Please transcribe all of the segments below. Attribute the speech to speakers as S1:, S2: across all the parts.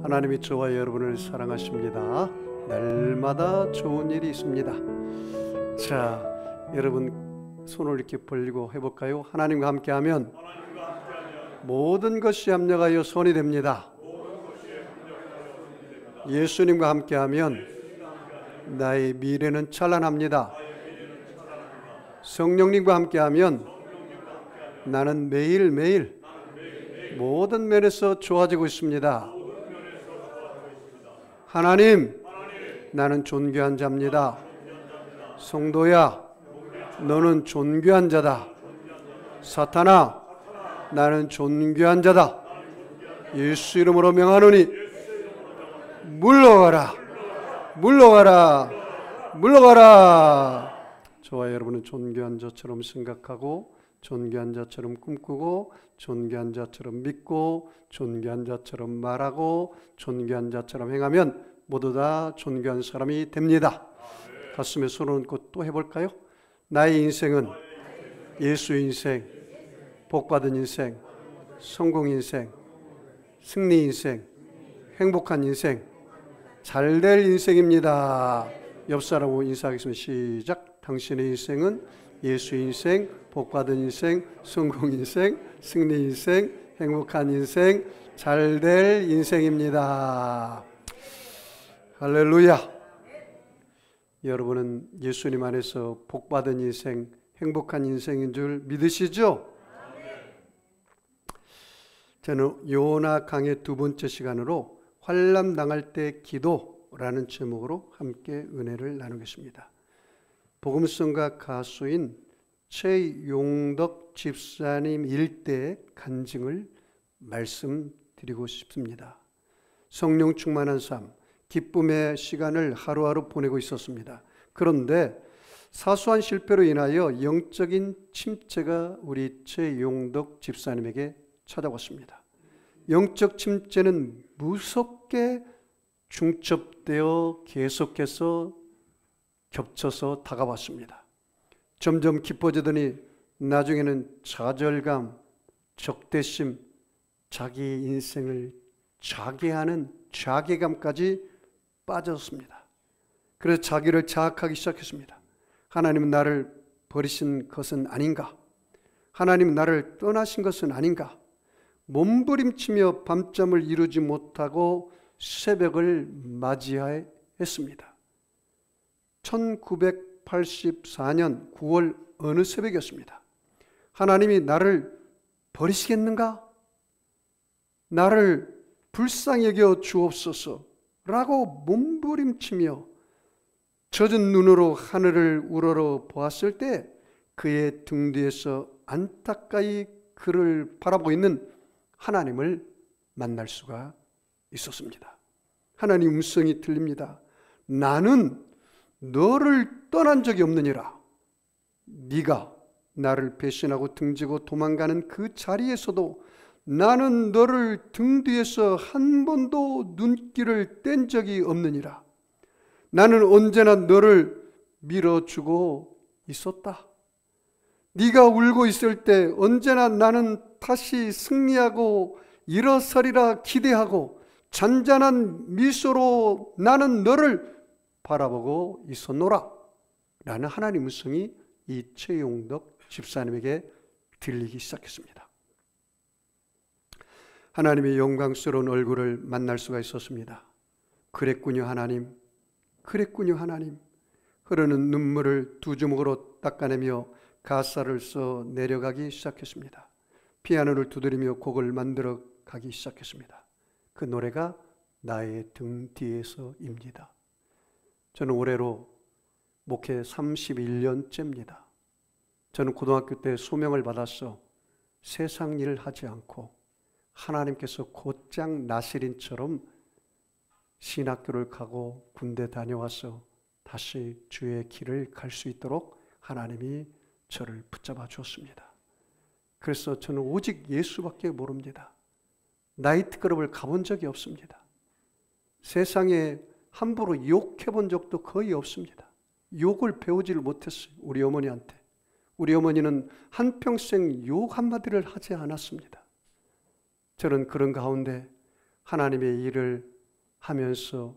S1: 하나님이 저와 여러분을 사랑하십니다. 날마다 좋은 일이 있습니다. 자, 여러분 손을 이렇게 벌리고 해볼까요? 하나님과 함께하면 모든 것이 합력하여 손이 됩니다. 예수님과 함께하면 나의 미래는 찬란합니다. 성령님과 함께하면 나는 매일매일 모든 면에서 좋아지고 있습니다. 하나님, 나는 존귀한 자입니다. 성도야, 너는 존귀한 자다. 사탄아, 나는 존귀한 자다. 예수 이름으로 명하노니 물러가라, 물러가라, 물러가라. 저와 여러분은 존귀한 자처럼 생각하고, 존귀한 자처럼 꿈꾸고, 존귀한 자처럼 믿고, 존귀한 자처럼 말하고, 존귀한 자처럼 행하면 모두 다 존귀한 사람이 됩니다. 가슴에 손을 얹고 또 해볼까요? 나의 인생은 예수 인생, 복받은 인생, 성공 인생, 승리 인생, 행복한 인생, 잘될 인생입니다. 옆 사람하고 인사하겠습니다. 시작. 당신의 인생은 예수 인생, 복받은 인생, 성공 인생, 승리 인생, 행복한 인생, 잘될 인생입니다. 할렐루야. 여러분은 예수님 안에서 복받은 인생, 행복한 인생인 줄 믿으시죠? 저는 요나 강의 두 번째 시간으로 환난 당할 때 기도라는 제목으로 함께 은혜를 나누겠습니다. 복음성가 가수인 최용덕 집사님 일대의 간증을 말씀드리고 싶습니다. 성령 충만한 삶, 기쁨의 시간을 하루하루 보내고 있었습니다. 그런데 사소한 실패로 인하여 영적인 침체가 우리 최용덕 집사님에게 찾아왔습니다. 영적 침체는 무섭게 중첩되어 계속해서 겹쳐서 다가왔습니다. 점점 깊어지더니 나중에는 좌절감, 적대심, 자기 인생을 자괴하는 자괴감까지 빠졌습니다. 그래서 자기를 자학하기 시작했습니다. 하나님은 나를 버리신 것은 아닌가? 하나님은 나를 떠나신 것은 아닌가? 몸부림치며 밤잠을 이루지 못하고 새벽을 맞이해야 했습니다. 1984년 9월 어느 새벽이었습니다. 하나님이 나를 버리시겠는가? 나를 불쌍히 여겨 주옵소서 라고 몸부림치며 젖은 눈으로 하늘을 우러러 보았을 때 그의 등 뒤에서 안타까이 그를 바라보고 있는 하나님을 만날 수가 있었습니다. 하나님 음성이 들립니다. 나는 너를 떠난 적이 없느니라. 네가 나를 배신하고 등지고 도망가는 그 자리에서도 나는 너를 등 뒤에서 한 번도 눈길을 뗀 적이 없느니라. 나는 언제나 너를 밀어주고 있었다. 네가 울고 있을 때 언제나 나는 다시 승리하고 일어서리라 기대하고 잔잔한 미소로 나는 너를 바라보고 있었노라. 라는 하나님의 음성이 이 최용덕 집사님에게 들리기 시작했습니다. 하나님의 영광스러운 얼굴을 만날 수가 있었습니다. 그랬군요 하나님, 그랬군요 하나님. 흐르는 눈물을 두 주먹으로 닦아내며 가사를 써 내려가기 시작했습니다. 피아노를 두드리며 곡을 만들어 가기 시작했습니다. 그 노래가 나의 등 뒤에서입니다. 저는 올해로 목회 31년째입니다. 저는 고등학교 때 소명을 받아서 세상 일을 하지 않고 하나님께서 곧장 나시린처럼 신학교를 가고 군대 다녀와서 다시 주의 길을 갈 수 있도록 하나님이 저를 붙잡아 주었습니다. 그래서 저는 오직 예수밖에 모릅니다. 나이트클럽을 가본 적이 없습니다. 세상에 함부로 욕해 본 적도 거의 없습니다. 욕을 배우지를 못했어요. 우리 어머니한테. 우리 어머니는 한평생 욕 한마디를 하지 않았습니다. 저는 그런 가운데 하나님의 일을 하면서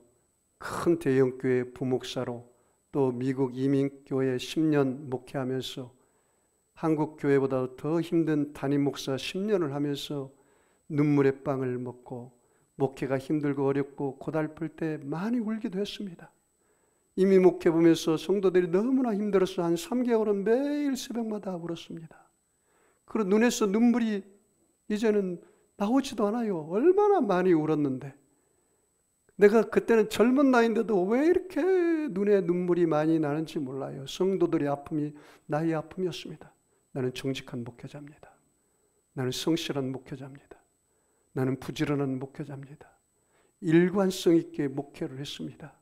S1: 큰 대형교회 부목사로 또 미국 이민교회 10년 목회하면서 한국교회보다 더 힘든 담임 목사 10년을 하면서 눈물의 빵을 먹고 목회가 힘들고 어렵고 고달플 때 많이 울기도 했습니다. 이미 목회 보면서 성도들이 너무나 힘들어서 한 3개월은 매일 새벽마다 울었습니다. 그리고 눈에서 눈물이 이제는 나오지도 않아요. 얼마나 많이 울었는데. 내가 그때는 젊은 나이인데도 왜 이렇게 눈에 눈물이 많이 나는지 몰라요. 성도들의 아픔이 나의 아픔이었습니다. 나는 정직한 목회자입니다. 나는 성실한 목회자입니다. 나는 부지런한 목회자입니다. 일관성 있게 목회를 했습니다.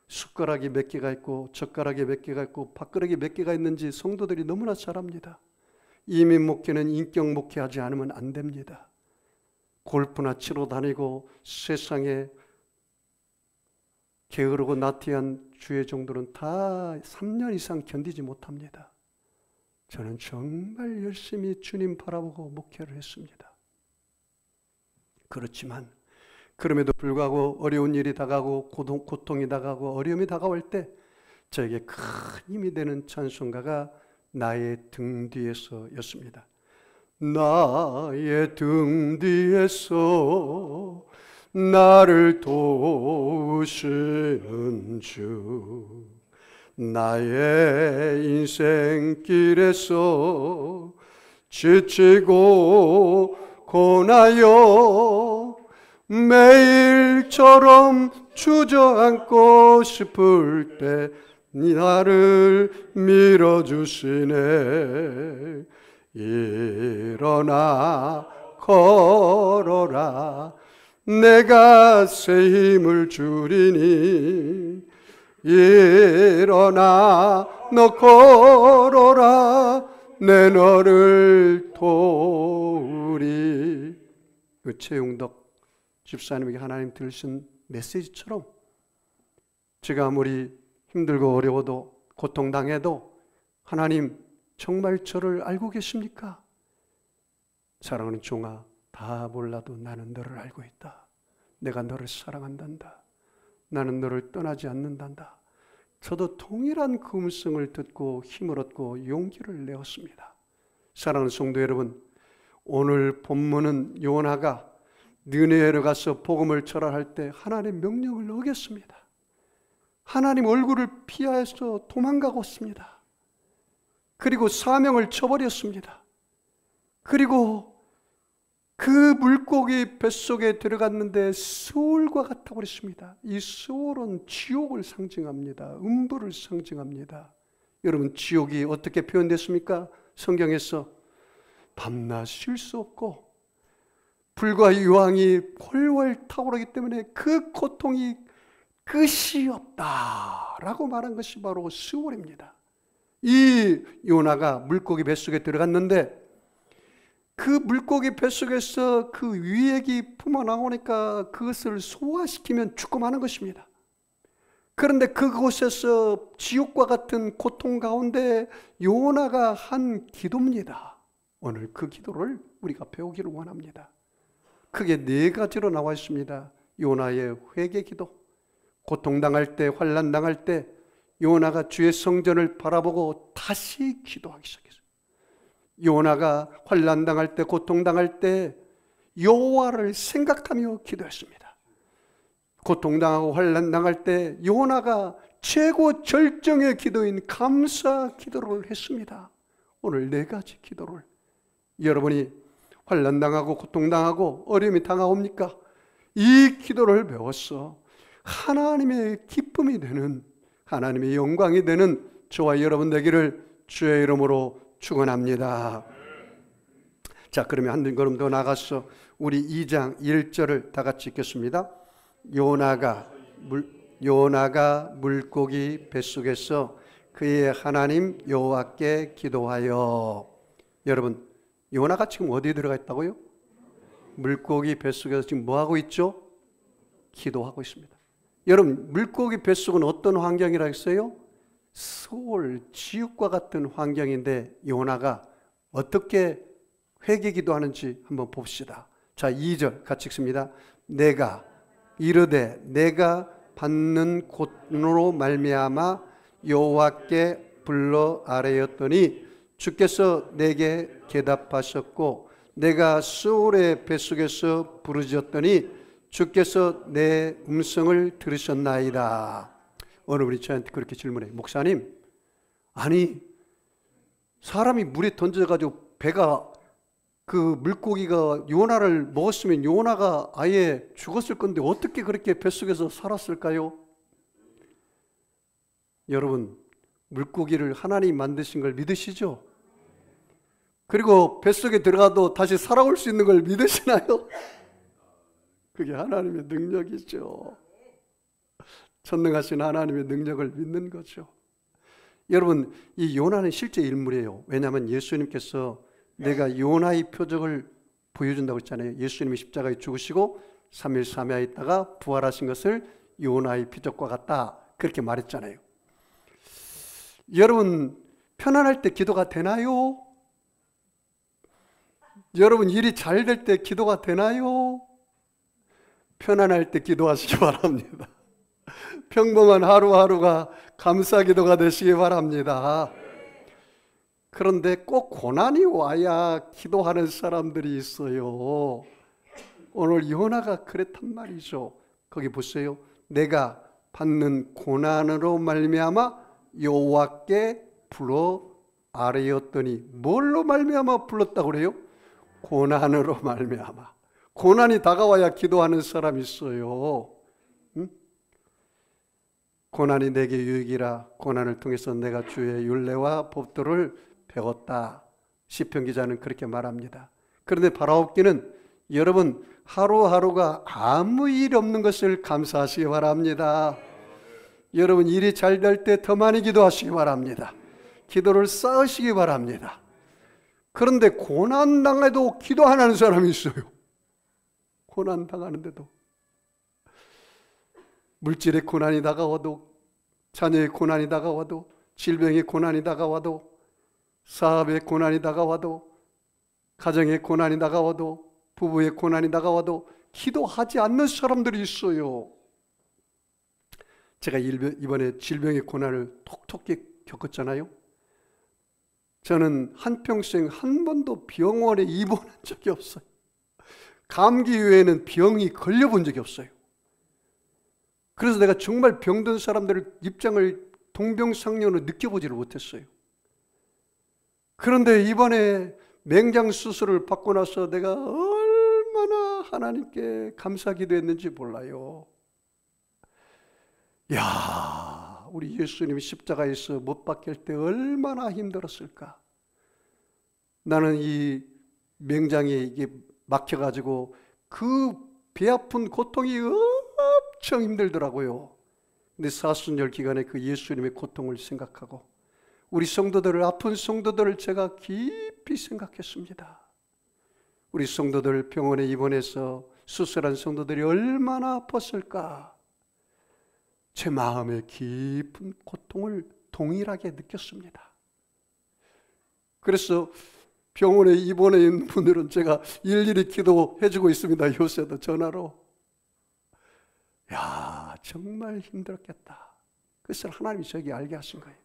S1: 숟가락이 몇 개가 있고 젓가락이 몇 개가 있고 밥그릇이 몇 개가 있는지 성도들이 너무나 잘 압니다. 이민 목회는 인격 목회하지 않으면 안 됩니다. 골프나 치러 다니고 세상에 게으르고 나태한 주의 정도는 다 3년 이상 견디지 못합니다. 저는 정말 열심히 주님 바라보고 목회를 했습니다. 그렇지만 그럼에도 불구하고 어려운 일이 다가오고 고통이 다가오고 어려움이 다가올 때 저에게 큰 힘이 되는 찬송가가 나의 등 뒤에서였습니다. 나의 등 뒤에서 나를 도우시는 주, 나의 인생길에서 지치고 고나여 매일처럼 주저앉고 싶을 때 나를 밀어주시네. 일어나 걸어라, 내가 새 힘을 주리니. 일어나 너 걸어라, 내 너를 도우리. 그 최용덕 집사님에게 하나님 들으신 메시지처럼 제가 아무리 힘들고 어려워도 고통당해도 하나님 정말 저를 알고 계십니까? 사랑하는 종아, 다 몰라도 나는 너를 알고 있다. 내가 너를 사랑한단다. 나는 너를 떠나지 않는단다. 저도 동일한 그 음성을 듣고 힘을 얻고 용기를 내었습니다. 사랑하는 성도 여러분, 오늘 본문은 요나가 느네웨로 가서 복음을 전할 때 하나님의 명령을 어겼습니다. 하나님 얼굴을 피해서 도망가고 있습니다. 그리고 사명을 저버렸습니다. 그리고 그 물고기 뱃속에 들어갔는데 수월과 같아 버렸습니다. 이 수월은 지옥을 상징합니다. 음부를 상징합니다. 여러분, 지옥이 어떻게 표현됐습니까? 성경에서 밤낮 쉴 수 없고 불과 유황이 훨훨 타오르기 때문에 그 고통이 끝이 없다라고 말한 것이 바로 수월입니다. 이 요나가 물고기 뱃속에 들어갔는데 그 물고기 뱃속에서 그 위액이 품어나오니까 그것을 소화시키면 죽고 마는 것입니다. 그런데 그곳에서 지옥과 같은 고통 가운데 요나가 한 기도입니다. 오늘 그 기도를 우리가 배우기를 원합니다. 크게 4가지로 나와 있습니다. 요나의 회개 기도. 고통당할 때, 환난당할 때 요나가 주의 성전을 바라보고 다시 기도하기 시작했어요. 요나가 환난당할 때, 고통당할 때 여호와를 생각하며 기도했습니다. 고통당하고 환난당할 때 요나가 최고 절정의 기도인 감사 기도를 했습니다. 오늘 4가지 기도를 여러분이 환난당하고 고통당하고 어려움이 다가옵니까? 이 기도를 배웠어 하나님의 기쁨이 되는, 하나님의 영광이 되는 저와 여러분 되기를 주의 이름으로 축원합니다. 자, 그러면 한 걸음 더 나가서 우리 2장 1절을 다 같이 읽겠습니다. 요나가 물고기 뱃속에서 그의 하나님 여호와께 기도하여. 여러분, 요나가 지금 어디에 들어가 있다고요? 물고기 뱃속에서 지금 뭐 하고 있죠? 기도하고 있습니다. 여러분, 물고기 뱃속은 어떤 환경이라 했어요? 수월, 지옥과 같은 환경인데 요나가 어떻게 회개 기도하는지 한번 봅시다. 자, 2절 같이 읽습니다. 내가 이르되 내가 받는 고난으로 말미암아 여호와께 불러 아뢰었더니 주께서 내게 대답하셨고 내가 스올의 뱃속에서 부르짖었더니 주께서 내 음성을 들으셨나이다. 어느 분이 저한테 그렇게 질문해요. 목사님, 아니 사람이 물에 던져가지고 배가 그 물고기가 요나를 먹었으면 요나가 아예 죽었을 건데 어떻게 그렇게 뱃속에서 살았을까요? 여러분, 물고기를 하나님이 만드신 걸 믿으시죠? 그리고 뱃속에 들어가도 다시 살아올 수 있는 걸 믿으시나요? 그게 하나님의 능력이죠. 전능하신 하나님의 능력을 믿는 거죠. 여러분, 이 요나는 실제 인물이에요. 왜냐하면 예수님께서 내가 요나의 표적을 보여준다고 했잖아요. 예수님이 십자가에 죽으시고 3일 3야에 있다가 부활하신 것을 요나의 표적과 같다, 그렇게 말했잖아요. 여러분, 편안할 때 기도가 되나요? 여러분, 일이 잘 될 때 기도가 되나요? 편안할 때 기도하시기 바랍니다. 평범한 하루하루가 감사 기도가 되시기 바랍니다. 그런데 꼭 고난이 와야 기도하는 사람들이 있어요. 오늘 요나가 그랬단 말이죠. 거기 보세요. 내가 받는 고난으로 말미암아 여호와께 불러 아뢰었더니, 뭘로 말미암아 불렀다고 그래요? 고난으로 말미암아. 고난이 다가와야 기도하는 사람이 있어요. 응? 고난이 내게 유익이라. 고난을 통해서 내가 주의 율례와 법도를 배웠다. 시편 기자는 그렇게 말합니다. 그런데 바라옵기는 여러분, 하루하루가 아무 일 없는 것을 감사하시기 바랍니다. 여러분, 일이 잘 될 때 더 많이 기도하시기 바랍니다. 기도를 쌓으시기 바랍니다. 그런데 고난 당해도 기도 안 하는 사람이 있어요. 고난 당하는데도. 물질의 고난이 다가와도, 자녀의 고난이 다가와도, 질병의 고난이 다가와도, 사업의 고난이 다가와도, 가정의 고난이 다가와도, 부부의 고난이 다가와도 기도하지 않는 사람들이 있어요. 제가 이번에 질병의 고난을 톡톡히 겪었잖아요. 저는 한평생 한 번도 병원에 입원한 적이 없어요. 감기 외에는 병이 걸려본 적이 없어요. 그래서 내가 정말 병든 사람들의 입장을 동병상련으로 느껴보지를 못했어요. 그런데 이번에 맹장 수술을 받고 나서 내가 얼마나 하나님께 감사 기도했는지 몰라요. 야, 우리 예수님이 십자가에서 못 박힐 때 얼마나 힘들었을까. 나는 이 맹장이 이게 막혀가지고 그 배 아픈 고통이 엄청 힘들더라고요. 근데 사순절 기간에 그 예수님의 고통을 생각하고 우리 성도들을, 아픈 성도들을 제가 깊이 생각했습니다. 우리 성도들 병원에 입원해서 수술한 성도들이 얼마나 아팠을까. 제 마음에 깊은 고통을 동일하게 느꼈습니다. 그래서 병원에 입원해 있는 분들은 제가 일일이 기도해주고 있습니다. 요새도 전화로. 야, 정말 힘들었겠다. 그것을 하나님이 저에게 알게 하신 거예요.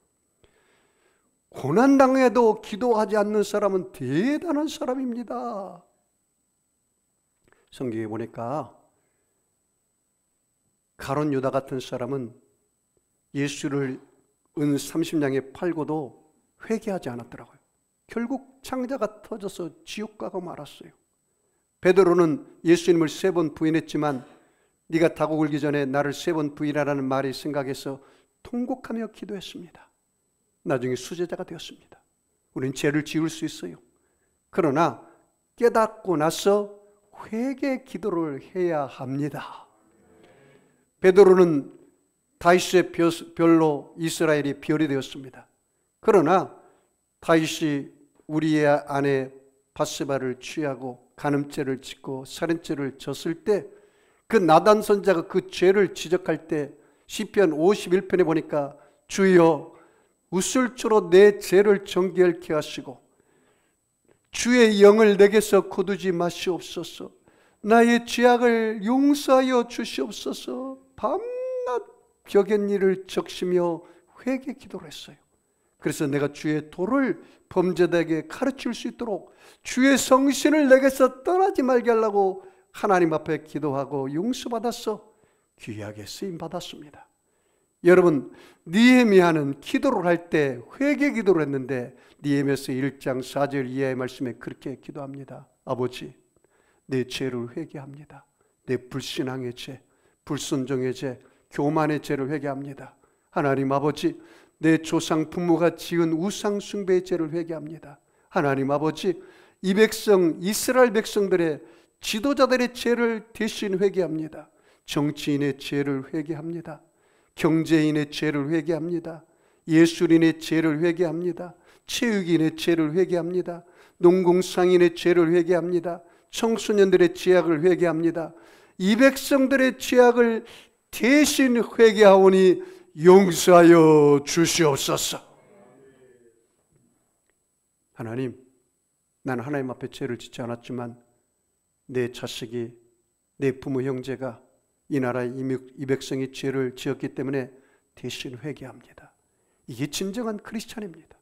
S1: 고난당해도 기도하지 않는 사람은 대단한 사람입니다. 성경에 보니까 가룟 유다 같은 사람은 예수를 은 30냥에 팔고도 회개하지 않았더라고요. 결국 창자가 터져서 지옥 가고 말았어요. 베드로는 예수님을 3번 부인했지만 네가 닭 울기 전에 나를 3번 부인하라는 말이 생각해서 통곡하며 기도했습니다. 나중에 수제자가 되었습니다. 우리는 죄를 지을 수 있어요. 그러나 깨닫고 나서 회개 기도를 해야 합니다. 베드로는 다윗의 별로 이스라엘이 별이 되었습니다. 그러나 다윗이 우리의 아내 바세바를 취하고 간음죄를 짓고 살인죄를 졌을 때 그 나단 선지자가 그 죄를 지적할 때 시편 51편에 보니까 주여 웃을주로 내 죄를 정결케 하시고 주의 영을 내게서 거두지 마시옵소서. 나의 죄악을 용서하여 주시옵소서. 밤낮 벽엔일을 적시며 회개 기도를 했어요. 그래서 내가 주의 도를 범죄자에게 가르칠 수 있도록 주의 성신을 내게서 떠나지 말게 하려고 하나님 앞에 기도하고 용서받아서 귀하게 쓰임받았습니다. 여러분, 느헤미야는 기도를 할 때 회개 기도를 했는데 느헤미야서 1장 4절 이하의 말씀에 그렇게 기도합니다. 아버지, 내 죄를 회개합니다. 내 불신앙의 죄, 불순종의 죄, 교만의 죄를 회개합니다. 하나님 아버지, 내 조상 부모가 지은 우상 숭배의 죄를 회개합니다. 하나님 아버지, 이 백성 이스라엘 백성들의 지도자들의 죄를 대신 회개합니다. 정치인의 죄를 회개합니다. 경제인의 죄를 회개합니다. 예술인의 죄를 회개합니다. 체육인의 죄를 회개합니다. 농공상인의 죄를 회개합니다. 청소년들의 죄악을 회개합니다. 이 백성들의 죄악을 대신 회개하오니 용서하여 주시옵소서. 하나님, 나는 하나님 앞에 죄를 짓지 않았지만 내 자식이, 내 부모 형제가 이 나라의 이 백성이 죄를 지었기 때문에 대신 회개합니다. 이게 진정한 크리스찬입니다.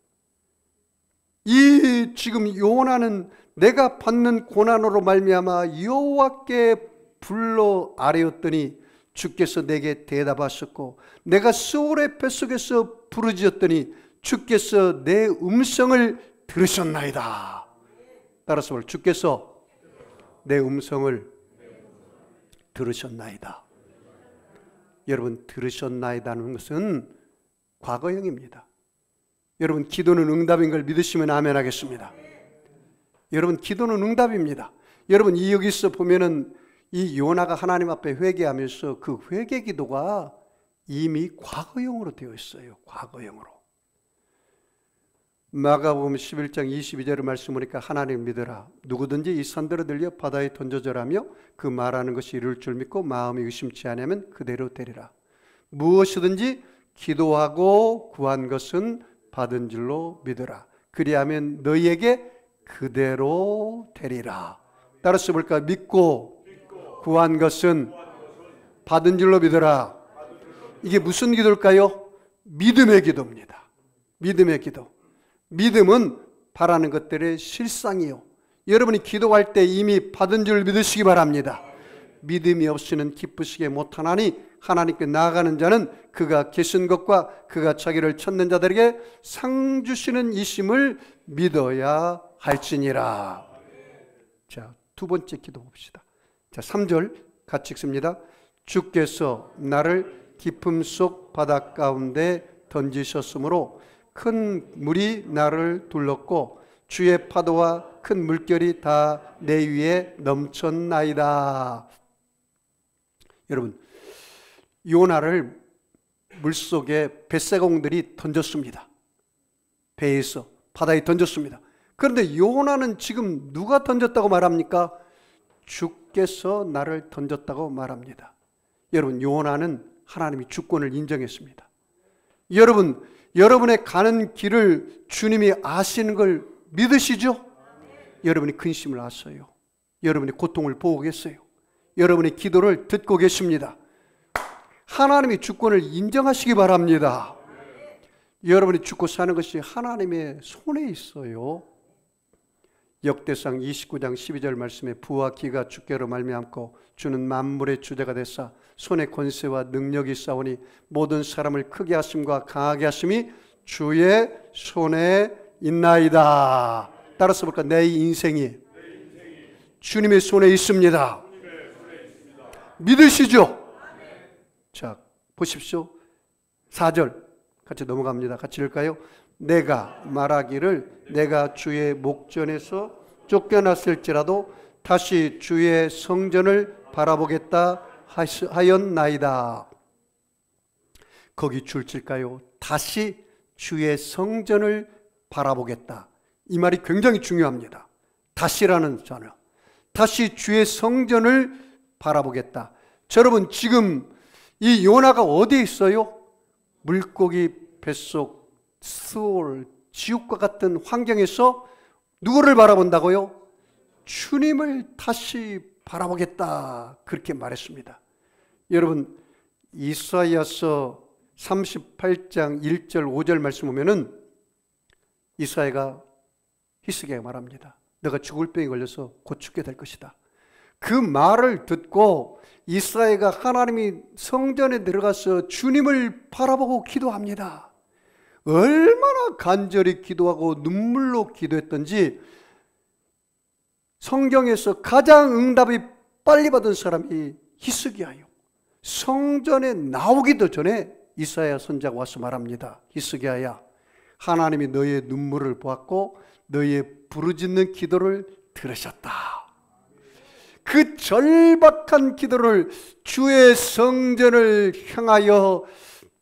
S1: 이 지금 요나는 내가 받는 고난으로 말미암아 여호와께 불러 아뢰었더니 주께서 내게 대답하셨고, 내가 스올의 뱃속에서 부르짖었더니 주께서 내 음성을 들으셨나이다. 따라서 말, 주께서 내 음성을 들으셨나이다. 여러분, 들으셨나이다는 것은 과거형입니다. 여러분, 기도는 응답인 걸 믿으시면 아멘 하겠습니다. 여러분, 기도는 응답입니다. 여러분, 이 여기서 보면은 이 요나가 하나님 앞에 회개하면서 그 회개 기도가 이미 과거형으로 되어 있어요. 과거형으로. 마가복음 11장 22절의 말씀 보니까 하나님 믿으라. 누구든지 이 산들을 들려 바다에 던져져라며 그 말하는 것이 이룰 줄 믿고 마음이 의심치 않으면 그대로 되리라. 무엇이든지 기도하고 구한 것은 받은 줄로 믿으라. 그리하면 너희에게 그대로 되리라. 따라서 볼까요? 믿고 구한 것은 받은 줄로 믿으라. 이게 무슨 기도일까요? 믿음의 기도입니다. 믿음의 기도. 믿음은 바라는 것들의 실상이요. 여러분이 기도할 때 이미 받은 줄 믿으시기 바랍니다. 믿음이 없이는 기쁘시게 못하나니 하나님께 나아가는 자는 그가 계신 것과 그가 자기를 찾는 자들에게 상 주시는 이심을 믿어야 할지니라. 자, 두 번째 기도 봅시다. 자, 3절 같이 읽습니다. 주께서 나를 깊음 속 바다 가운데 던지셨으므로 큰 물이 나를 둘렀고 주의 파도와 큰 물결이 다 내 위에 넘쳤나이다. 여러분, 요나를 물속에 뱃사공들이 던졌습니다. 배에서 바다에 던졌습니다. 그런데 요나는 지금 누가 던졌다고 말합니까? 주께서 나를 던졌다고 말합니다. 여러분, 요나는 하나님이 주권을 인정했습니다. 여러분, 여러분의 가는 길을 주님이 아시는 걸 믿으시죠? 여러분이 근심을 아셔요. 여러분의 고통을 보고 계세요. 여러분의 기도를 듣고 계십니다. 하나님이 주권을 인정하시기 바랍니다. 여러분이 죽고 사는 것이 하나님의 손에 있어요. 역대상 29장 12절 말씀에 부와 기가 주께로 말미암고 주는 만물의 주제가 되사 손에 권세와 능력이 있사오니 모든 사람을 크게 하심과 강하게 하심이 주의 손에 있나이다. 따라서 볼까? 내 인생이 주님의 손에 있습니다. 믿으시죠? 자, 보십시오. 4절 같이 넘어갑니다. 같이 읽을까요? 내가 말하기를 내가 주의 목전에서 쫓겨났을지라도 다시 주의 성전을 바라보겠다 하였나이다. 거기 줄칠까요? 다시 주의 성전을 바라보겠다. 이 말이 굉장히 중요합니다. 다시라는 단어. 다시 주의 성전을 바라보겠다. 자, 여러분, 지금 이 요나가 어디에 있어요? 물고기 뱃속 스올, 지옥과 같은 환경에서 누구를 바라본다고요? 주님을 다시 바라보겠다 그렇게 말했습니다. 여러분 이사야서 38장 1절 5절 말씀 보면은 이사야가 히스기야에게 말합니다. 너가 죽을 병에 걸려서 곧 죽게 될 것이다. 그 말을 듣고 이사야가 하나님이 성전에 들어가서 주님을 바라보고 기도합니다. 얼마나 간절히 기도하고 눈물로 기도했던지 성경에서 가장 응답이 빨리 받은 사람이 히스기야예요. 성전에 나오기도 전에 이사야 선지자가 와서 말합니다. 히스기야야, 하나님이 너의 눈물을 보았고 너의 부르짖는 기도를 들으셨다. 그 절박한 기도를 주의 성전을 향하여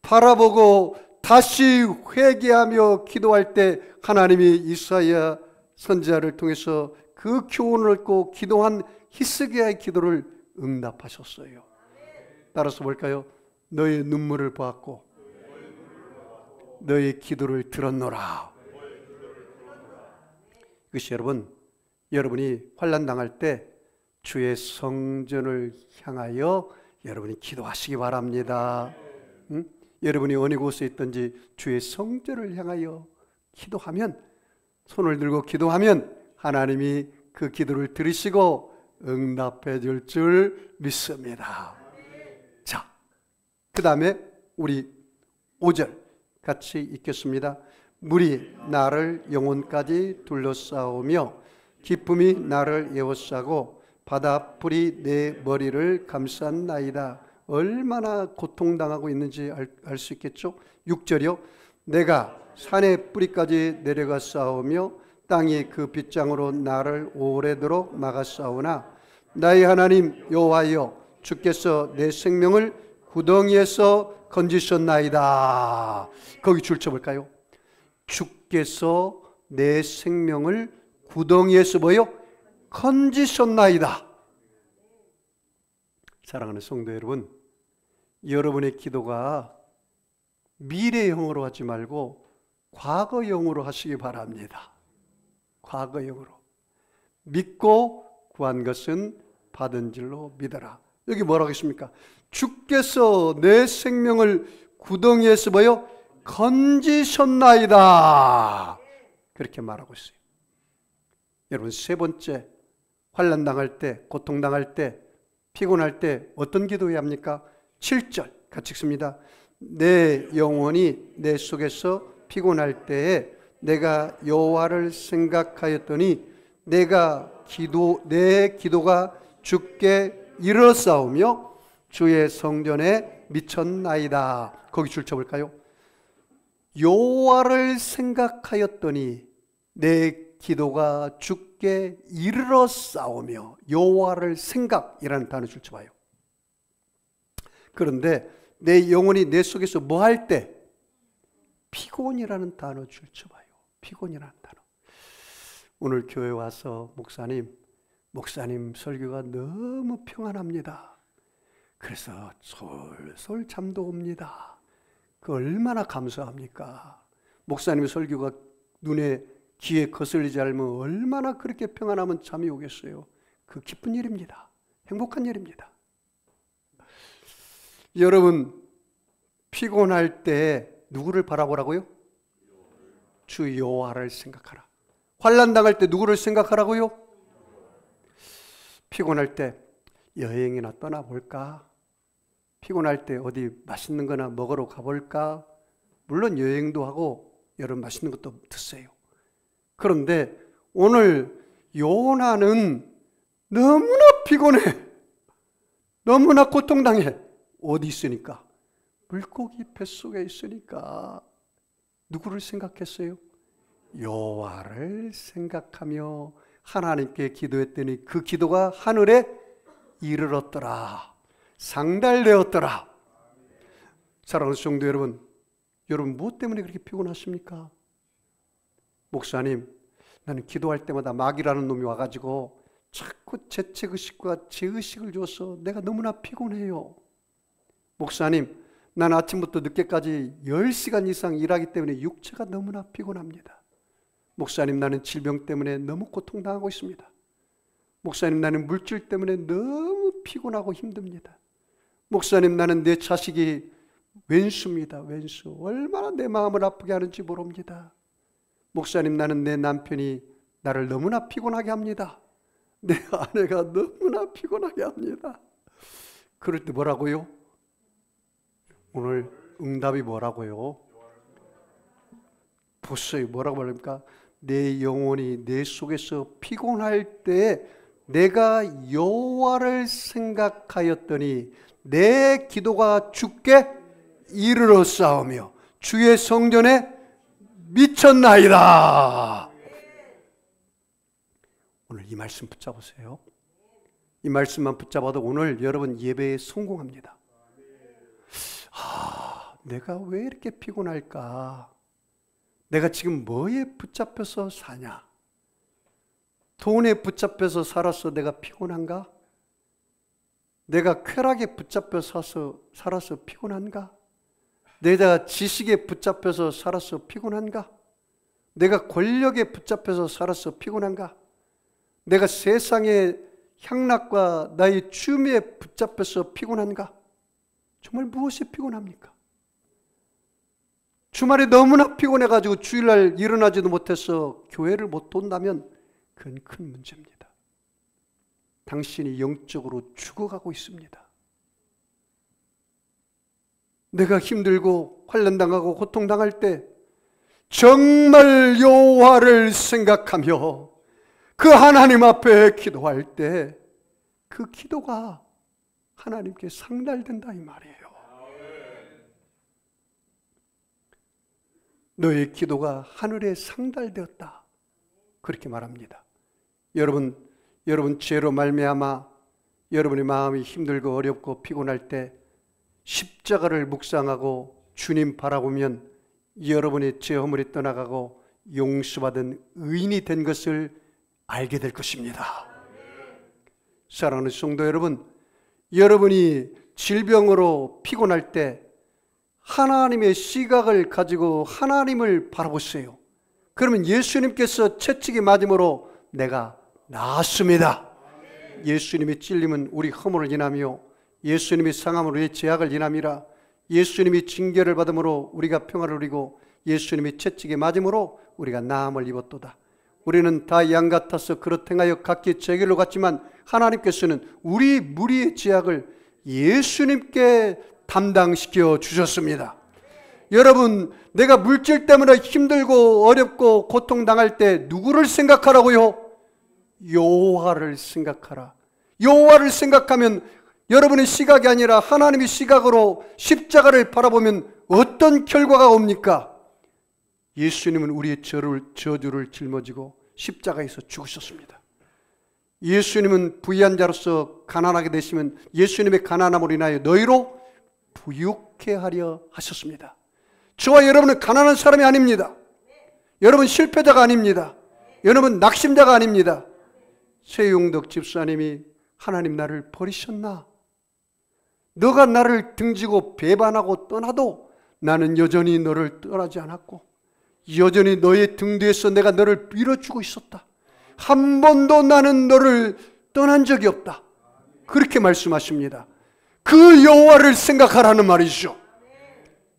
S1: 바라보고 다시 회개하며 기도할 때 하나님이 이사야 선지자를 통해서 그 교훈을 얻고 기도한 히스기야의 기도를 응답하셨어요. 따라서 볼까요? 너의 눈물을 보았고 너의 기도를 들었노라. 이것이 여러분이 환난 당할 때 주의 성전을 향하여 여러분이 기도하시기 바랍니다. 응? 여러분이 어느 곳에 있든지 주의 성전을 향하여 기도하면, 손을 들고 기도하면 하나님이 그 기도를 들으시고 응답해 줄 줄 믿습니다. 자, 그 다음에 우리 5절 같이 읽겠습니다. 물이 나를 영혼까지 둘러싸우며 기쁨이 나를 에워싸고 바닷불이 내 머리를 감쌌나이다. 얼마나 고통당하고 있는지 알 수 있겠죠? 6절이요. 내가 산의 뿌리까지 내려가 싸우며 땅이 그 빗장으로 나를 오래도록 막았사오나 나의 하나님 여호와여, 주께서 내 생명을 구덩이에서 건지셨나이다. 거기 줄 쳐볼까요? 주께서 내 생명을 구덩이에서 뭐요? 건지셨나이다. 사랑하는 성도 여러분, 여러분의 기도가 미래형으로 하지 말고 과거형으로 하시기 바랍니다. 과거형으로. 믿고 구한 것은 받은 줄로 믿어라. 여기 뭐라고 했습니까? 주께서 내 생명을 구덩이에서 뭐요? 건지셨나이다. 그렇게 말하고 있어요. 여러분, 세 번째, 환난 당할 때, 고통 당할 때, 피곤할 때 어떤 기도해야 합니까? 7절 같이 읽습니다. 내 영혼이 내 속에서 피곤할 때에 내가 여호와를 생각하였더니 내 기도가 주께 이르렀사오며 주의 성전에 미쳤나이다. 거기 줄 쳐볼까요? 여호와를 생각하였더니 내 기도가 주께 이르렀사오며, 여호와를 생각이라는 단어 줄 쳐봐요. 그런데 내 영혼이 내 속에서 뭐 할 때? 피곤이라는 단어 줄 쳐봐요. 피곤이라는 단어. 오늘 교회 와서 목사님 설교가 너무 평안합니다. 그래서 솔솔 잠도 옵니다. 그 얼마나 감사합니까? 목사님 설교가 눈에 귀에 거슬리지 않으면 얼마나 그렇게 평안하면 잠이 오겠어요. 그 기쁜 일입니다. 행복한 일입니다. 여러분, 피곤할 때 누구를 바라보라고요? 주 여호와를 생각하라. 환난 당할 때 누구를 생각하라고요? 피곤할 때 여행이나 떠나볼까? 피곤할 때 어디 맛있는 거나 먹으러 가볼까? 물론 여행도 하고 여러분 맛있는 것도 드세요. 그런데 오늘 요나는 너무나 피곤해. 너무나 고통당해. 어디 있으니까? 물고기 뱃속에 있으니까. 누구를 생각했어요? 여호와를 생각하며 하나님께 기도했더니 그 기도가 하늘에 이르렀더라. 상달되었더라. 사랑하는 성도 여러분, 무엇 때문에 그렇게 피곤하십니까? 목사님, 나는 기도할 때마다 마귀라는 놈이 와가지고 자꾸 재채의식과 죄의식을 줘서 내가 너무나 피곤해요. 목사님, 나는 아침부터 늦게까지 10시간 이상 일하기 때문에 육체가 너무나 피곤합니다. 목사님, 나는 질병 때문에 너무 고통당하고 있습니다. 목사님, 나는 물질 때문에 너무 피곤하고 힘듭니다. 목사님, 나는 내 자식이 왼수입니다. 왼수. 얼마나 내 마음을 아프게 하는지 모릅니다. 목사님, 나는 내 남편이 나를 너무나 피곤하게 합니다. 내 아내가 너무나 피곤하게 합니다. 그럴 때 뭐라고요? 오늘 응답이 뭐라고요? 보세요. 뭐라고 말합니까? 내 영혼이 내 속에서 피곤할 때 내가 여호와를 생각하였더니 내 기도가 주께 이르러 싸우며 주의 성전에 미쳤나이다. 오늘 이 말씀 붙잡으세요. 이 말씀만 붙잡아도 오늘 여러분 예배에 성공합니다. 내가 왜 이렇게 피곤할까? 내가 지금 뭐에 붙잡혀서 사냐? 돈에 붙잡혀서 살아서 내가 피곤한가? 내가 쾌락에 붙잡혀서 살아서 피곤한가? 내가 지식에 붙잡혀서 살아서 피곤한가? 내가 권력에 붙잡혀서 살아서 피곤한가? 내가 세상의 향락과 나의 취미에 붙잡혀서 피곤한가? 정말 무엇이 피곤합니까? 주말에 너무나 피곤해가지고 주일날 일어나지도 못해서 교회를 못 온다면 그건 큰 문제입니다. 당신이 영적으로 죽어가고 있습니다. 내가 힘들고 환난당하고 고통당할 때 정말 여호와를 생각하며 그 하나님 앞에 기도할 때 그 기도가 하나님께 상달된다 이 말이에요. 너의 기도가 하늘에 상달되었다 그렇게 말합니다. 여러분 죄로 말미암아 여러분의 마음이 힘들고 어렵고 피곤할 때 십자가를 묵상하고 주님 바라보면 여러분의 죄 허물이 떠나가고 용서받은 의인이 된 것을 알게 될 것입니다. 사랑하는 성도 여러분, 여러분이 질병으로 피곤할 때 하나님의 시각을 가지고 하나님을 바라보세요. 그러면 예수님께서 채찍이 맞음으로 내가 나았습니다. 예수님이 찔림은 우리 허물을 인하며 예수님이 상함으로 우리의 죄악을 인함이라. 예수님이 징계를 받음으로 우리가 평화를 누리고 예수님이 채찍에 맞음으로 우리가 나음을 입었도다. 우리는 다 양 같아서 그릇 행하여 각기 제 길로 갔지만 하나님께서는 우리 무리의 죄악을 예수님께 담당시켜 주셨습니다. 여러분, 내가 물질 때문에 힘들고 어렵고 고통당할 때 누구를 생각하라고요? 여호와를 생각하라. 여호와를 생각하면 여러분의 시각이 아니라 하나님의 시각으로 십자가를 바라보면 어떤 결과가 옵니까? 예수님은 우리의 저주를 짊어지고 십자가에서 죽으셨습니다. 예수님은 부유한 자로서 가난하게 되시면 예수님의 가난함으로 인하여 너희로 부유케 하려 하셨습니다. 저와 여러분은 가난한 사람이 아닙니다. 여러분 실패자가 아닙니다. 여러분 낙심자가 아닙니다. 최용덕 집사님이 하나님 나를 버리셨나? 너가 나를 등지고 배반하고 떠나도 나는 여전히 너를 떠나지 않았고 여전히 너의 등 뒤에서 내가 너를 밀어주고 있었다. 한 번도 나는 너를 떠난 적이 없다. 그렇게 말씀하십니다. 그 여호와를 생각하라는 말이죠.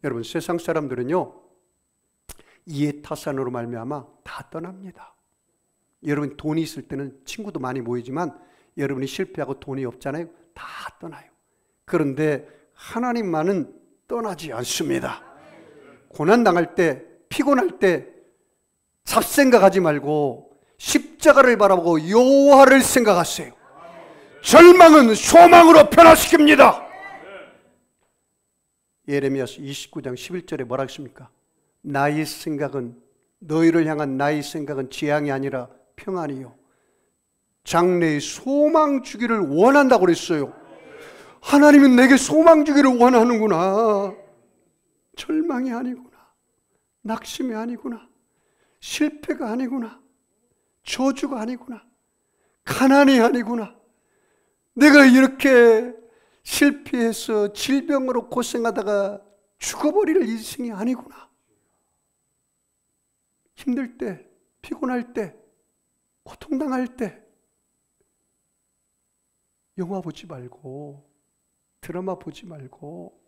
S1: 여러분 세상 사람들은요 이해타산으로 말미암아 다 떠납니다. 여러분 돈이 있을 때는 친구도 많이 모이지만 여러분이 실패하고 돈이 없잖아요. 다 떠나요. 그런데 하나님만은 떠나지 않습니다. 고난당할 때 피곤할 때 잡생각하지 말고 십자가를 바라보고 여호와를 생각하세요. 절망은 소망으로 변화시킵니다. 예레미야서 29장 11절에 뭐라 했습니까? 나의 생각은 너희를 향한 나의 생각은 재앙이 아니라 평안이요 장래의 소망 주기를 원한다고 그랬어요. 하나님은 내게 소망 주기를 원하는구나. 절망이 아니구나. 낙심이 아니구나. 실패가 아니구나. 저주가 아니구나. 가난이 아니구나. 내가 이렇게 실패해서 질병으로 고생하다가 죽어버릴 인생이 아니구나. 힘들 때, 피곤할 때, 고통당할 때 영화 보지 말고 드라마 보지 말고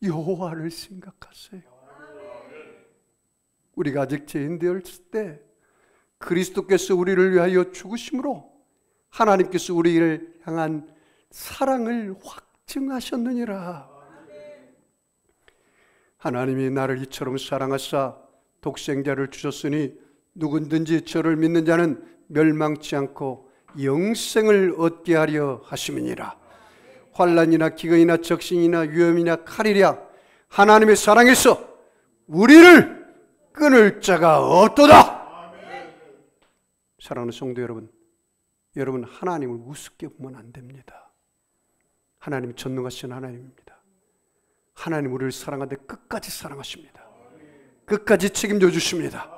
S1: 여호와를 생각하세요. 우리가 아직 죄인되었을 때 그리스도께서 우리를 위하여 죽으심으로 하나님께서 우리를 향한 사랑을 확증하셨느니라. 하나님이 나를 이처럼 사랑하사 독생자를 주셨으니 누구든지 저를 믿는 자는 멸망치 않고 영생을 얻게 하려 하심이니라. 환난이나 기근이나 적신이나 위험이나 칼이랴 하나님의 사랑에서 우리를 끊을 자가 없도다. 사랑하는 성도 여러분, 여러분 하나님을 우습게 보면 안 됩니다. 하나님 전능하신 하나님입니다. 하나님 우리를 사랑하는데 끝까지 사랑하십니다. 끝까지 책임져 주십니다.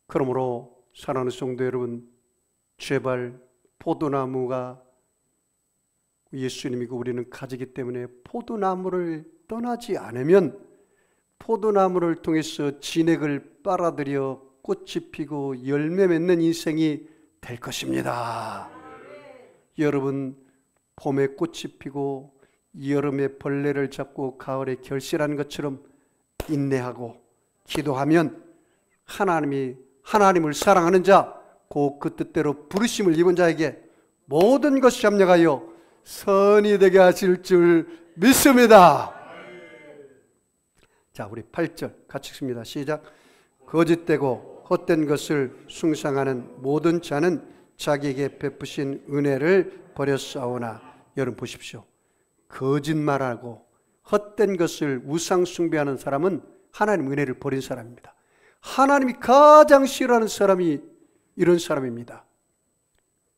S1: 그러므로 사랑하는 성도 여러분, 제발 포도나무가 예수님이고 우리는 가지기 때문에 포도나무를 떠나지 않으면 포도나무를 통해서 진액을 빨아들여 꽃이 피고 열매 맺는 인생이 될 것입니다. 여러분, 봄에 꽃이 피고 여름에 벌레를 잡고 가을에 결실하는 것처럼 인내하고 기도하면 하나님을 사랑하는 자, 그 뜻대로 부르심을 입은 자에게 모든 것이 합력하여 선이 되게 하실 줄 믿습니다. 자, 우리 8절 같이 읽습니다. 시작. 거짓되고 헛된 것을 숭상하는 모든 자는 자기에게 베푸신 은혜를 버렸사오나. 여러분 보십시오. 거짓말하고 헛된 것을 우상 숭배하는 사람은 하나님 은혜를 버린 사람입니다. 하나님이 가장 싫어하는 사람이 이런 사람입니다.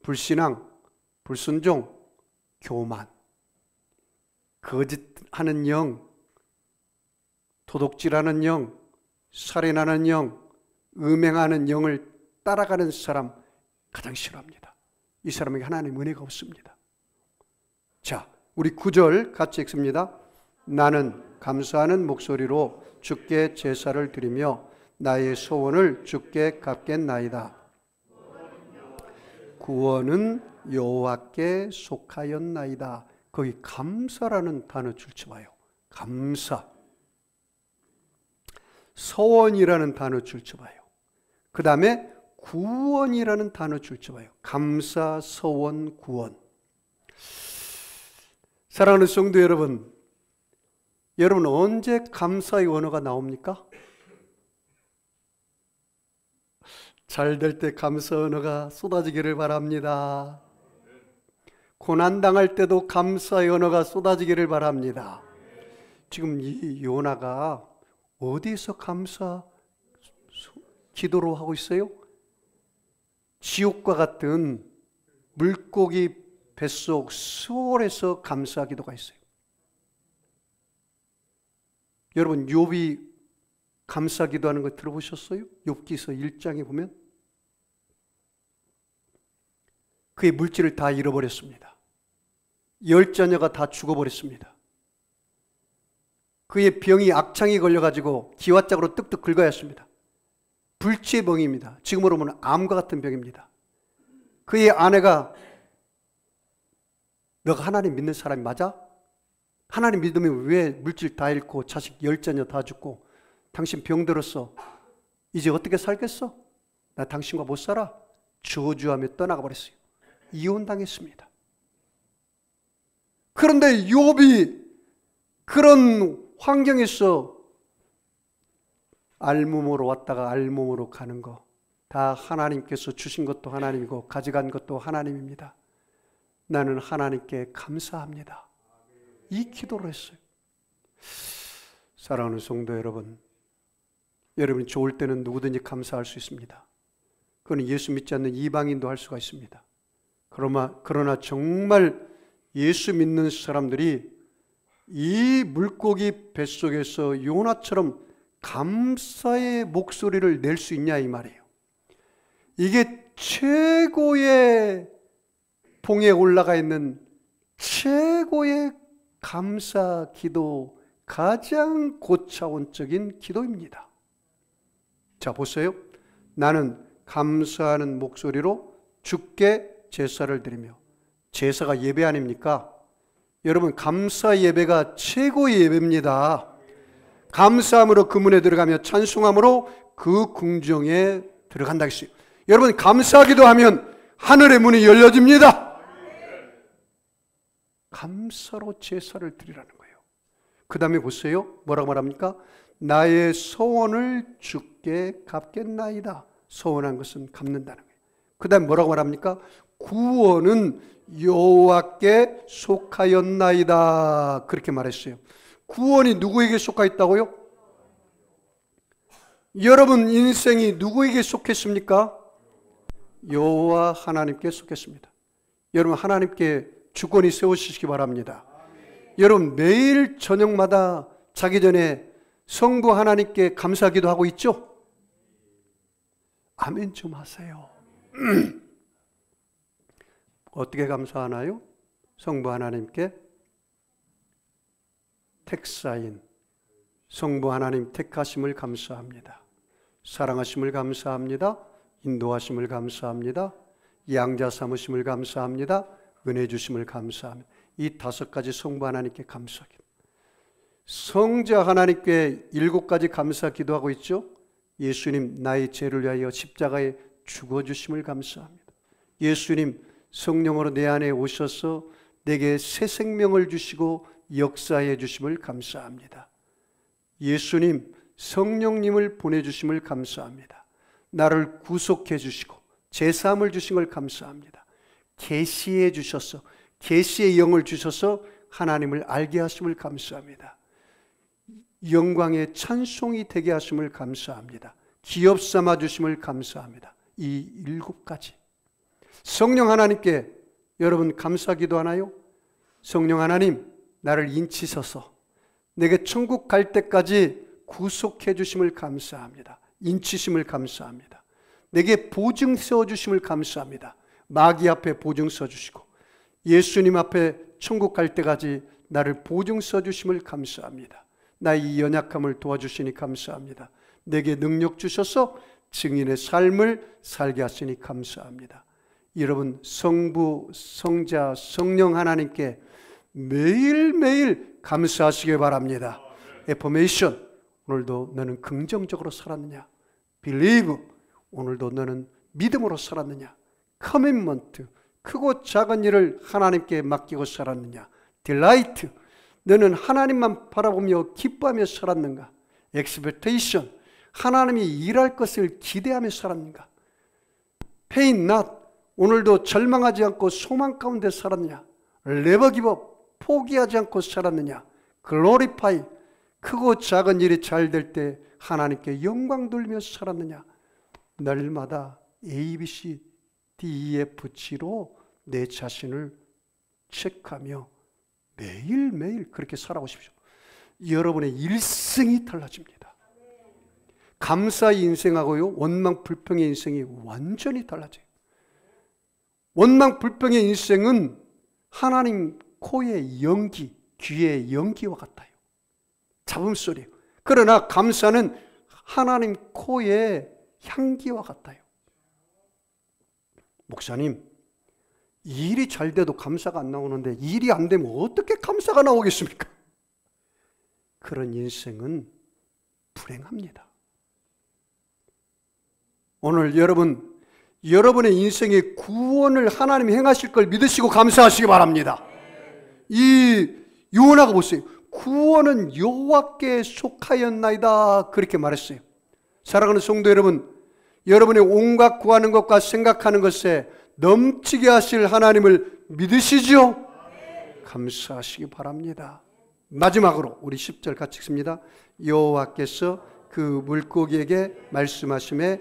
S1: 불신앙, 불순종, 교만, 거짓하는 영, 도둑질하는 영, 살인하는 영, 음행하는 영을 따라가는 사람 가장 싫어합니다. 이 사람에게 하나님의 은혜가 없습니다. 자, 우리 9절 같이 읽습니다. 나는 감사하는 목소리로 주께 제사를 드리며 나의 소원을 주께 갚겠나이다. 구원은 여호와께 속하였나이다. 거기 감사라는 단어 줄쳐봐요. 감사. 소원이라는 단어 줄쳐봐요. 그 다음에 구원이라는 단어 줄쳐봐요. 감사, 소원, 구원. 사랑하는 성도 여러분, 여러분 언제 감사의 언어가 나옵니까? 잘 될 때 감사 언어가 쏟아지기를 바랍니다. 고난당할 때도 감사의 언어가 쏟아지기를 바랍니다. 지금 이 요나가 어디서 감사 기도로 하고 있어요? 지옥과 같은 물고기 뱃속 수월에서 감사 기도가 있어요. 여러분 욥이 감사 기도하는 거 들어보셨어요? 욥기서 1장에 보면 그의 물질을 다 잃어버렸습니다. 10자녀가 다 죽어버렸습니다. 그의 병이 악창이 걸려가지고 기와짝으로 뚝뚝 긁어야 했습니다. 불치의 병입니다. 지금으로 보면 암과 같은 병입니다. 그의 아내가 너가 하나님 믿는 사람이 맞아? 하나님 믿으면 왜 물질 다 잃고 자식 10자녀 다 죽고 당신 병들었어. 이제 어떻게 살겠어? 나 당신과 못 살아. 저주하며 떠나가 버렸어요. 이혼당했습니다. 그런데 욥이 그런 환경에서 알몸으로 왔다가 알몸으로 가는 거 다 하나님께서 주신 것도 하나님이고 가져간 것도 하나님입니다. 나는 하나님께 감사합니다. 이 기도를 했어요. 사랑하는 성도 여러분, 여러분이 좋을 때는 누구든지 감사할 수 있습니다. 그건 예수 믿지 않는 이방인도 할 수가 있습니다. 그러나 정말 예수 믿는 사람들이 이 물고기 뱃속에서 요나처럼 감사의 목소리를 낼 수 있냐 이 말이에요. 이게 최고의 봉에 올라가 있는 최고의 감사 기도, 가장 고차원적인 기도입니다. 자 보세요. 나는 감사하는 목소리로 주께 제사를 드리며. 제사가 예배 아닙니까? 여러분, 감사 예배가 최고의 예배입니다. 감사함으로 그 문에 들어가며 찬송함으로 그 궁정에 들어간다 했어요. 여러분, 감사하기도 하면 하늘의 문이 열려집니다. 감사로 제사를 드리라는 거예요. 그 다음에 보세요. 뭐라고 말합니까? 나의 소원을 주께 갚겠나이다. 소원한 것은 갚는다는 거예요. 그 다음에 뭐라고 말합니까? 구원은 여호와께 속하였나이다. 그렇게 말했어요. 구원이 누구에게 속하였다고요? 여러분 인생이 누구에게 속했습니까? 여호와 하나님께 속했습니다. 여러분 하나님께 주권이 세우시기 바랍니다. 여러분 매일 저녁마다 자기 전에 성부 하나님께 감사기도 하고 있죠? 아멘 좀 하세요. 어떻게 감사하나요? 성부 하나님께 택사인 성부 하나님 택하심을 감사합니다. 사랑하심을 감사합니다. 인도하심을 감사합니다. 양자 삼으심을 감사합니다. 은혜 주심을 감사합니다. 이 5가지 성부 하나님께 감사합니다. 성자 하나님께 7가지 감사 기도하고 있죠. 예수님 나의 죄를 위하여 십자가에 죽어주심을 감사합니다. 예수님 성령으로 내 안에 오셔서 내게 새 생명을 주시고 역사해 주심을 감사합니다. 예수님 성령님을 보내주심을 감사합니다. 나를 구속해 주시고 제사함을 주신 걸 감사합니다. 계시해 주셔서 계시의 영을 주셔서 하나님을 알게 하심을 감사합니다. 영광의 찬송이 되게 하심을 감사합니다. 기업 삼아 주심을 감사합니다. 이 7가지 성령 하나님께 여러분 감사기도 하나요? 성령 하나님 나를 인치셔서 내게 천국 갈 때까지 구속해 주심을 감사합니다. 인치심을 감사합니다. 내게 보증 세워주심을 감사합니다. 마귀 앞에 보증 써주시고 예수님 앞에 천국 갈 때까지 나를 보증 써주심을 감사합니다. 나의 이 연약함을 도와주시니 감사합니다. 내게 능력 주셔서 증인의 삶을 살게 하시니 감사합니다. 여러분 성부, 성자, 성령 하나님께 매일매일 감사하시기 바랍니다. 애포메이션 오늘도 너는 긍정적으로 살았느냐? Believe 오늘도 너는 믿음으로 살았느냐? 커밋먼트 크고 작은 일을 하나님께 맡기고 살았느냐? Delight 너는 하나님만 바라보며 기뻐하며 살았는가? Expectation 하나님이 일할 것을 기대하며 살았는가? Pain not 오늘도 절망하지 않고 소망 가운데 살았느냐? Never give up 포기하지 않고 살았느냐? Glorify 크고 작은 일이 잘 될 때 하나님께 영광 돌리며 살았느냐? 날마다 A, B, C, D, E, F, G로 내 자신을 체크하며 매일매일 그렇게 살아오십시오. 여러분의 일생이 달라집니다. 감사의 인생하고요 원망 불평의 인생이 완전히 달라져요. 원망 불평의 인생은 하나님 코의 연기, 귀의 연기와 같아요. 잡음소리예요. 그러나 감사는 하나님 코의 향기와 같아요. 목사님, 일이 잘 돼도 감사가 안 나오는데 일이 안 되면 어떻게 감사가 나오겠습니까? 그런 인생은 불행합니다. 오늘 여러분의 인생의 구원을 하나님이 행하실 걸 믿으시고 감사하시기 바랍니다. 이 요나가 보세요. 구원은 여호와께 속하였나이다 그렇게 말했어요. 사랑하는 성도 여러분, 여러분의 온갖 구하는 것과 생각하는 것에 넘치게 하실 하나님을 믿으시죠? 감사하시기 바랍니다. 마지막으로 우리 10절 같이 읽습니다. 여호와께서 그 물고기에게 말씀하시매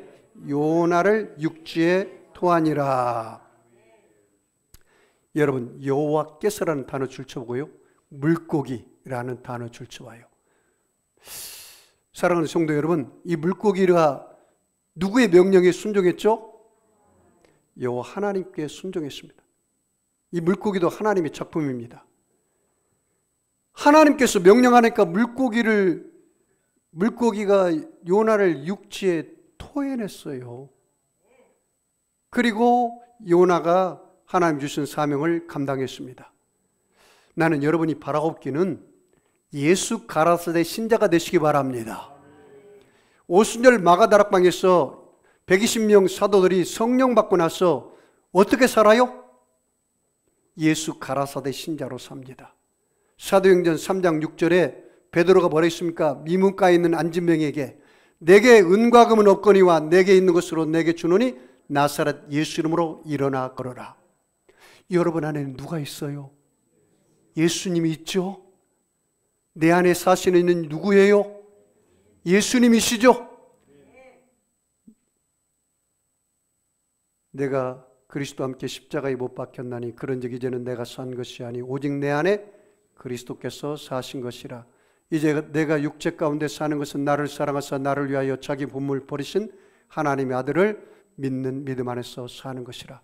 S1: 요나를 육지에 토하니라. 여러분 여호와께서라는 단어 줄쳐보고요 물고기라는 단어 줄쳐와요. 사랑하는 성도 여러분, 이 물고기가 누구의 명령에 순종했죠? 여호와 하나님께 순종했습니다. 이 물고기도 하나님의 작품입니다. 하나님께서 명령하니까 물고기가 요나를 육지에 토해냈어요. 그리고 요나가 하나님 주신 사명을 감당했습니다. 나는 여러분이 바라옵기는 예수 가라사대 신자가 되시기 바랍니다. 오순절 마가다락방에서 120명 사도들이 성령 받고 나서 어떻게 살아요? 예수 가라사대 신자로 삽니다. 사도행전 3장 6절에 베드로가 뭐라 했습니까? 미문가에 있는 안진병에게 내게 은과 금은 없거니와 내게 있는 것으로 내게 주노니 나사렛 예수 이름으로 일어나 걸어라. 여러분 안에는 누가 있어요? 예수님이 있죠? 내 안에 사시는 이는 누구예요? 예수님이시죠? 내가 그리스도와 함께 십자가에 못 박혔나니 그런즉 이제는 내가 산 것이 아니 오직 내 안에 그리스도께서 사신 것이라. 이제 내가 육체 가운데 사는 것은 나를 사랑하사 나를 위하여 자기 분을 버리신 하나님의 아들을 믿는 믿음 안에서 사는 것이라.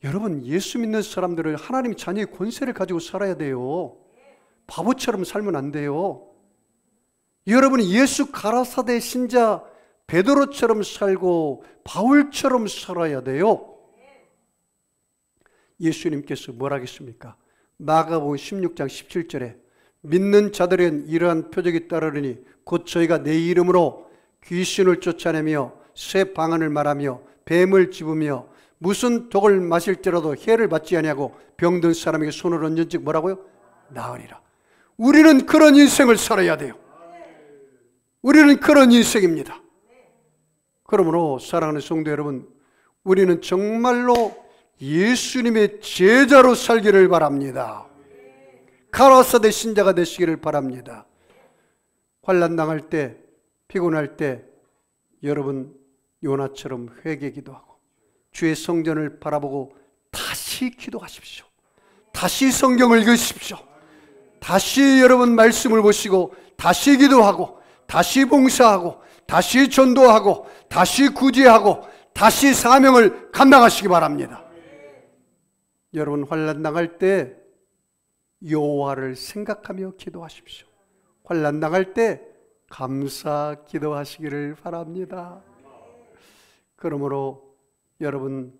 S1: 여러분 예수 믿는 사람들을 하나님 자녀의 권세를 가지고 살아야 돼요. 바보처럼 살면 안 돼요. 여러분이 예수 가라사대 신자 베드로처럼 살고 바울처럼 살아야 돼요. 예수님께서 뭐라 하겠습니까? 마가복음 16장 17절에 믿는 자들은 이러한 표적이 따르리니 곧 저희가 내 이름으로 귀신을 쫓아내며 새 방언을 말하며 뱀을 집으며 무슨 독을 마실지라도 해를 받지 아니하고 병든 사람에게 손을 얹은즉 뭐라고요? 나으리라. 우리는 그런 인생을 살아야 돼요. 우리는 그런 인생입니다. 그러므로 사랑하는 성도 여러분, 우리는 정말로 예수님의 제자로 살기를 바랍니다. 가라사대 신자가 되시기를 바랍니다. 환난 당할 때, 피곤할 때 여러분 요나처럼 회개 기도하고 주의 성전을 바라보고 다시 기도하십시오. 다시 성경을 읽으십시오. 다시 여러분 말씀을 보시고 다시 기도하고 다시 봉사하고 다시 전도하고 다시 구제하고 다시 사명을 감당하시기 바랍니다. 여러분 환난 당할 때 여호와를 생각하며 기도하십시오. 환난 당할 때 감사 기도하시기를 바랍니다. 그러므로 여러분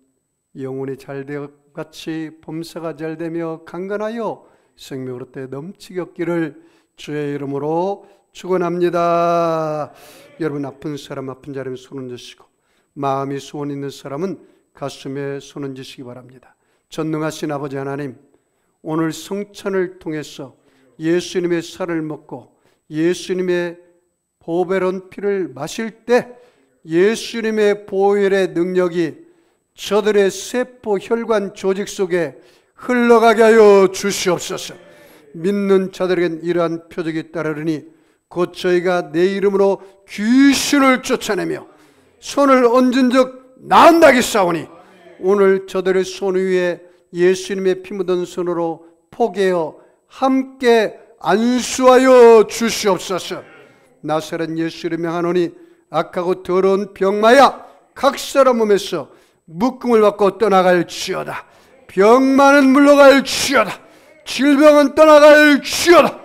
S1: 영혼이 잘되어 같이 범사가 잘되며 강건하여 생명으로 때 넘치게 얻기를 주의 이름으로 축원합니다. 여러분 아픈 사람 아픈 자리에 손 얹으시고 마음이 소원 있는 사람은 가슴에 손 얹으시기 바랍니다. 전능하신 아버지 하나님, 오늘 성찬을 통해서 예수님의 살을 먹고 예수님의 보배로운 피를 마실 때 예수님의 보혈의 능력이 저들의 세포 혈관 조직 속에 흘러가게 하여 주시옵소서. 믿는 자들에겐 이러한 표적이 따르니 곧 저희가 내 이름으로 귀신을 쫓아내며 손을 얹은 적 나은다기 싸우니 오늘 저들의 손 위에 예수님의 피 묻은 손으로 포개어 함께 안수하여 주시옵소서. 나사렛 예수 이름에 명하노니 악하고 더러운 병마야 각 사람 몸에서 묶음을 받고 떠나갈지어다. 병만은 물러갈지어다. 질병은 떠나갈지어다.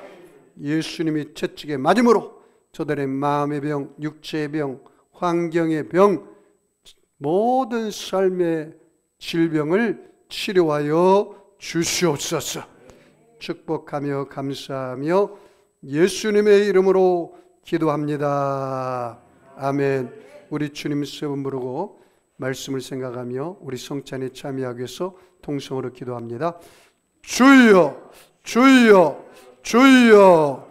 S1: 예수님이 채찍에 맞음으로 저들의 마음의 병, 육체의 병, 환경의 병, 모든 삶의 질병을 치료하여 주시옵소서. 축복하며 감사하며 예수님의 이름으로 기도합니다. 아멘. 우리 주님 세 번 부르고 말씀을 생각하며 우리 성찬에 참여하기 위해서 통성으로 기도합니다. 주여, 주여, 주여.